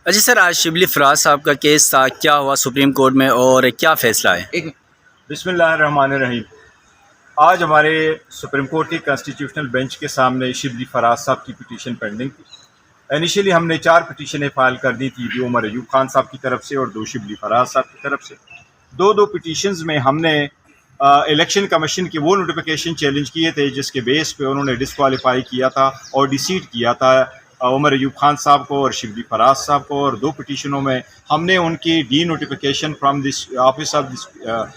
اچھا سر، آج شبلی فراز صاحب کا کیس تھا، کیا ہوا سپریم کورٹ میں اور کیا فیصلہ ہے؟ بسم اللہ الرحمن الرحیم۔ آج ہمارے سپریم کورٹ کے کانسٹیٹیوشنل بینچ کے سامنے شبلی فراز صاحب کی پٹیشن پینڈنگ تھی۔ انیشلی ہم نے 4 پٹیشنیں فائل کر دی تھی، 2 عمر ایوب خان صاحب کی طرف سے اور 2 شبلی فراز صاحب کی طرف سے۔ دو پٹیشنز میں ہم نے الیکشن کمیشن کے وہ نوٹیفیکیشن چیلنج کیے تھے جس کے بیس پہ انہوں نے ڈسکوالیفائی کیا تھا اور ڈیسیٹ کیا تھا عمر ایوب خان صاحب کو اور شبلی فراز صاحب کو، اور 2 پٹیشنوں میں ہم نے ان کی D notification from this office of this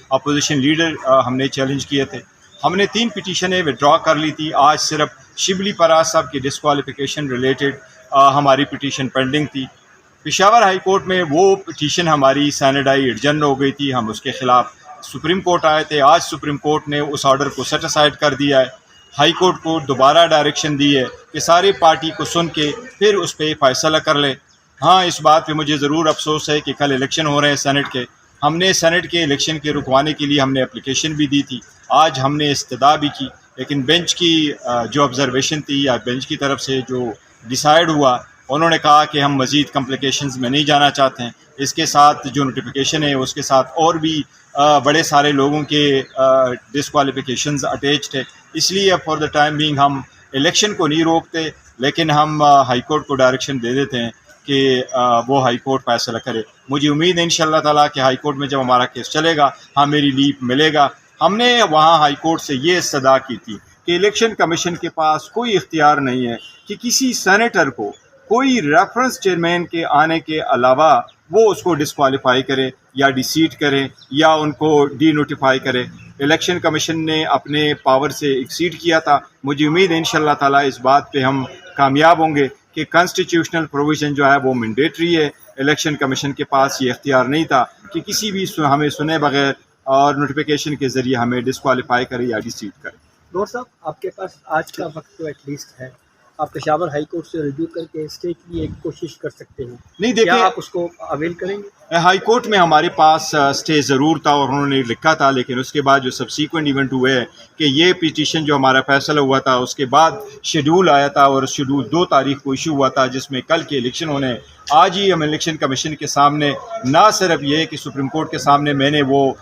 opposition leader ہم نے چیلنج کیے تھے۔ ہم نے 3 پٹیشنیں وڈرا کر لی تھی۔ آج صرف شبلی فراز صاحب کی ڈسکوالیفیکیشن ریلیٹڈ ہماری پٹیشن پینڈنگ تھی۔ پشاور ہائی کورٹ میں وہ پٹیشن ہماری سینیڈائی ایڈجن ہو گئی تھی، ہم اس کے خلاف سپریم کورٹ آئے تھے۔ آج سپریم کورٹ نے اس آرڈر کو سیٹ اسائڈ کر دیا ہے۔ ہائی کورٹ کو دوبارہ ڈائریکشن دی ہے کہ ساری پارٹی کو سن کے پھر اس پہ فیصلہ کر لے۔ ہاں، اس بات پہ مجھے ضرور افسوس ہے کہ کل الیکشن ہو رہے ہیں سینٹ کے۔ ہم نے سینٹ کے الیکشن کے رکوانے کے لیے ہم نے اپلیکیشن بھی دی تھی، آج ہم نے استدعا بھی کی، لیکن بینچ کی جو آبزرویشن تھی یا بینچ کی طرف سے جو ڈیسائیڈ ہوا، انہوں نے کہا کہ ہم مزید کمپلیکیشنز میں نہیں جانا چاہتے ہیں۔ اس کے ساتھ جو نوٹیفیکیشن ہے اس کے ساتھ اور بھی بڑے سارے لوگوں کے ڈسکوالیفیکیشنز اٹیچڈ ہے، اس لیے فار دا ٹائم بینگ ہم الیکشن کو نہیں روکتے، لیکن ہم ہائی کورٹ کو ڈائریکشن دے دیتے ہیں کہ وہ ہائی کورٹ فیصلہ کرے۔ مجھے امید ہے انشاءاللہ تعالیٰ کہ ہائی کورٹ میں جب ہمارا کیس چلے گا ہمیں ریلیف ملے گا۔ ہم نے وہاں ہائی کورٹ سے یہ استدعا کی تھی کہ الیکشن کمیشن کے پاس کوئی اختیار نہیں ہے کہ کسی سینیٹر کو کوئی ریفرنس چیئرمین کے آنے کے علاوہ وہ اس کو ڈسکوالیفائی کرے یا ڈیسیٹ کرے یا ان کو ڈی نوٹیفائی کرے۔ الیکشن کمیشن نے اپنے پاور سے ایکسیڈ کیا تھا۔ مجھے امید ہے انشاءاللہ تعالیٰ اس بات پہ ہم کامیاب ہوں گے کہ کانسٹیٹیوشنل پروویژن جو ہے وہ مینڈیٹری ہے۔ الیکشن کمیشن کے پاس یہ اختیار نہیں تھا کہ کسی بھی ہمیں سنے بغیر اور نوٹیفیکیشن کے ذریعے ہمیں ڈسکوالیفائی کرے یا ڈیسیٹ کرے۔ گور صاحب، آپ کے پاس آج کا وقت تو ایٹ لیسٹ ہے، آپ پشاور ہائی کورٹ سے رجوع کر کے اسٹے کی لیے ایک کوشش کر سکتے ہیں، نہیں کیا دیکھیں، آپ اس کو اویل کریں گے؟ ہائی کورٹ میں ہمارے پاس اسٹے ضرور تھا اور انہوں نے لکھا تھا، لیکن اس کے بعد جو سبسیکوینٹ ایونٹ ہوئے ہے کہ یہ پٹیشن جو ہمارا فیصلہ ہوا تھا اس کے بعد شیڈول آیا تھا اور شیڈول 2 تاریخ کو ایشو ہوا تھا جس میں کل کے الیکشن ہونے ہیں۔ آج ہی ہم الیکشن کمیشن کے سامنے نہ صرف یہ کہ سپریم کورٹ کے سامنے میں نے وہ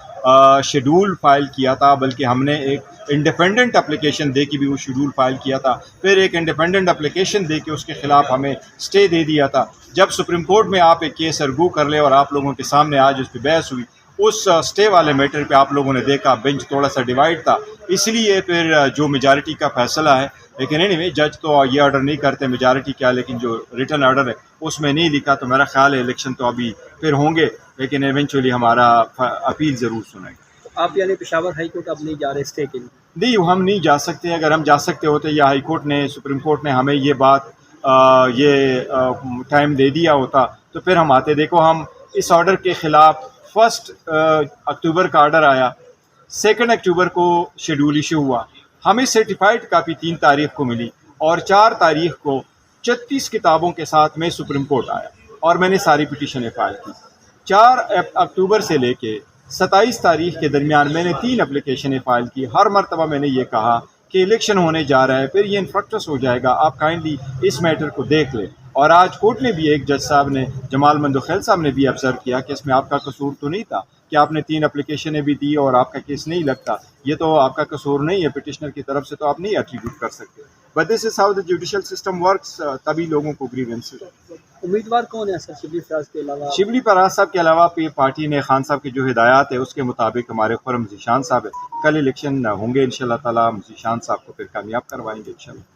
شیڈول فائل کیا تھا، بلکہ ہم نے ایک انڈیپینڈنٹ اپلیکیشن دے کے بھی وہ شیڈول فائل کیا تھا، پھر ایک انڈیپینڈنٹ اپلیکیشن دے کے اس کے خلاف ہمیں اسٹے دے دیا تھا۔ جب سپریم کورٹ میں آپ ایک کیس ارگو کر لے اور آپ لوگوں کے سامنے آج اس پہ بحث ہوئی، اس اسٹے والے میٹر پہ آپ لوگوں نے دیکھا بینچ تھوڑا سا ڈیوائڈ تھا، اس لیے پھر جو میجارٹی کا فیصلہ ہے، لیکن اینی وے جج تو یہ آرڈر نہیں کرتے میجارٹی کیا، لیکن جو ریٹن آرڈر ہے اس میں نہیں لکھا، تو میرا خیال ہے الیکشن تو ابھی پھر ہوں گے، لیکن ایونچولی ہمارا اپیل ضرور سنیں گے۔ آپ یعنی پشاور ہائی کورٹ اب نہیں جا رہے اسٹے کے لیے؟ نہیں، ہم نہیں جا سکتے۔ اگر ہم جا سکتے ہوتے یا ہائی کورٹ نے سپریم کورٹ نے ہمیں یہ بات ٹائم دے دیا ہوتا تو پھر ہم آتے۔ دیکھو، ہم اس آرڈر کے خلاف 1 اکتوبر کا آرڈر آیا، 2 اکتوبر کو شیڈول ایشو ہوا، ہمیں سرٹیفائڈ کاپی 3 تاریخ کو ملی اور 4 تاریخ کو 36 کتابوں کے ساتھ میں سپریم کورٹ آیا اور میں نے ساری پٹیشنیں فائل کی۔ 4 اکتوبر سے لے کے 27 تاریخ کے درمیان میں نے 3 اپلیکیشنیں فائل کی۔ ہر مرتبہ میں نے یہ کہا کہ الیکشن ہونے جا رہا ہے، پھر یہ انفرکٹس ہو جائے گا، آپ کائنڈلی اس میٹر کو دیکھ لیں۔ اور آج کورٹ نے بھی، ایک جج صاحب نے، جمال مندوخیل صاحب نے بھی آبزرو کیا کہ اس میں آپ کا قصور تو نہیں تھا کہ آپ نے 3 اپلیکیشنیں بھی دی اور آپ کا کیس نہیں لگتا، یہ تو آپ کا قصور نہیں ہے، پٹیشنر کی طرف سے تو آپ نہیں ایٹریبیوٹ کر سکتے۔ But this is how the judicial system works, تبھی لوگوں کو گریونس۔ امیدوار کون ہے سر شبلی فراز کے علاوہ؟ شبلی فراز صاحب کے علاوہ پارٹی نے خان صاحب کی جو ہدایات ہے اس کے مطابق ہمارے خرم ذیشان صاحب ہے۔ کل الیکشن ہوں گے انشاءاللہ تعالیٰ، ہم ذیشان صاحب کو پھر کامیاب کروائیں گے انشاءاللہ۔